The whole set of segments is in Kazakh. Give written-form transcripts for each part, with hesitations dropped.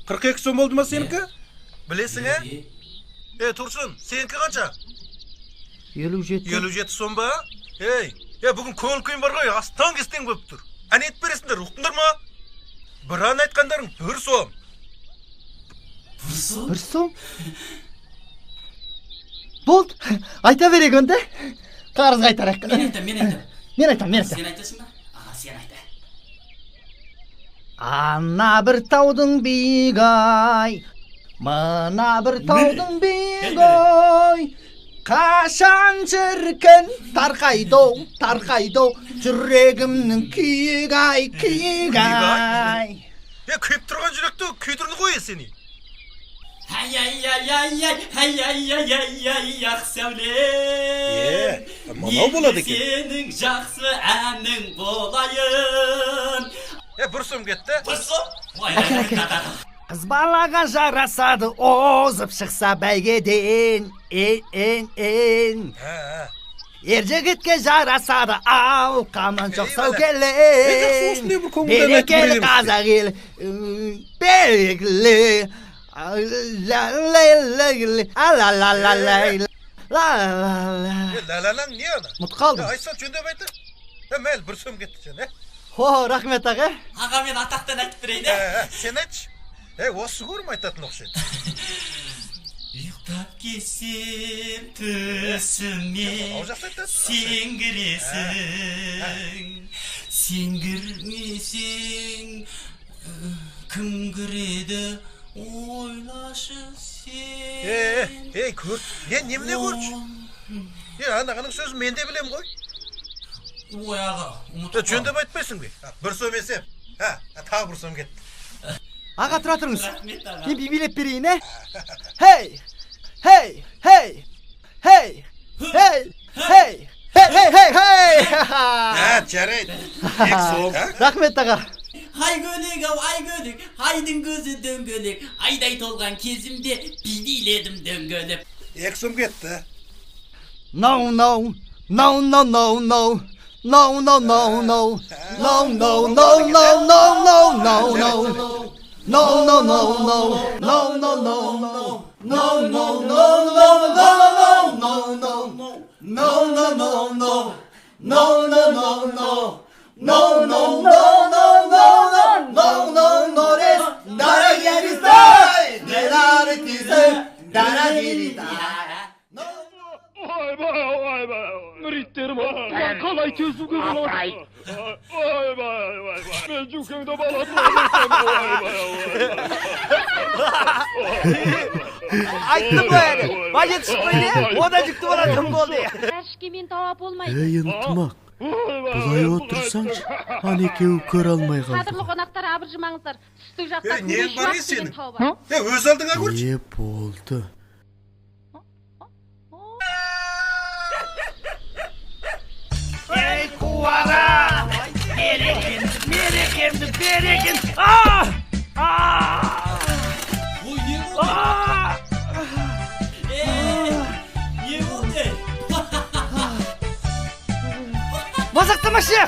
42 сом болды ма сенікі? Білесің, Тұрсын, сенікі қанша? 57. 57 сом ба? Бүгін көңіл күйім бар ғой, астан кестен көп тұр. Әне ет бересіңдер, ұқтыңдар ма? Бір ан айтқандарың 1 сом. 1 сом? Болды, айта берек онда. Қарыз қайтарайық. Мен айтам. Сен айтасың ба? Сен айта. Ана бір таудың биік-ай, мына бір таудың биік-ай, қашан шіркін тарқайдоу, жүрегімнің күйік-ай, күйік-ай. Күйіп тұрған жүректі күйдірді ғой сені. Ақ сәулем. Мынау болады екен. Сенің жақсы әнің болайын. 1 сом кетті. 1 сом? Қыз балаға жарасады, озып шықса бәйгеден, Ер жігітке жарасады, алқаман жоқ сәукелен. Берекелі қазақ елі, берекелі. Ла-ла-ла-ла-ла. Не ана? Мұт қалдым. Айтса жөндеп айты. Мәл 1 сом кетті сен, Рахмет аға. Аға мен атақтан айтып берейін, Сен айтшы. Осы көрім айтатын оқшайды. Ұйықтап кесем түсіме сен кіресің. Сен кірмесең кім кіреді? Ойлашы сен. Көр. Неміне көрші? Анағының сөзі мен де білем ғой. Ой аға, ұмытып қалдым. Жөндеп айтпайсың бе? 1 сом есеп. Тағы 1 сом кетті. Аға тұра тұрыңыз. Рахмет аға. Мен билеп берейін, Жарайды. 2 сом. Рахмет аға. Ай көлек ау, ай көлек, айдың көзі дөңгөлек, айдай толған кезімде биледім дөңгөлеп. 2 сом кетті. No. Müritlerim kalay tezüge bulamaz. Ben cükümde Айтты бәрі. Бажет шықпайды, ода жүкті баратын болды. Әшке мен тауап болмайды. Ынтымақ, бұлай отырсаңшы, ан екеуі көре алмай қалды. Қадірлі қонақтар абыржымаңыздар. Түстік жақта нең бар күреш сенің? тауы бар. Өз алдыңа көрші. Не болды? Қуара! Мерекемді! Ой, не болды? Не болды? Мазақтамашы!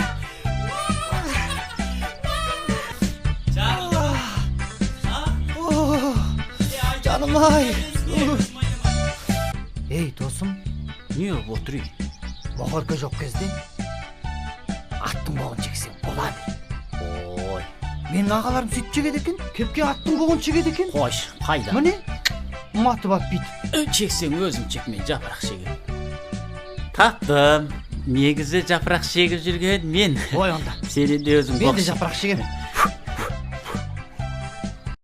Жаным-ай! Досым, Не отырый? махорка жоқ кезде аттың боғын чексең болады. Ой, Менің ағаларым сөйтіп жегеді екен, кепке аттың боғын чегеді екен. қош, қайда? Міне, маты бап бейді. Чексең өзің чекмен жапырақ шегіп. Таптым. Негізі жапырақ шегіп жүрген мен. Ой, онда. Сені де өзің Мен де жапырақ шегемін.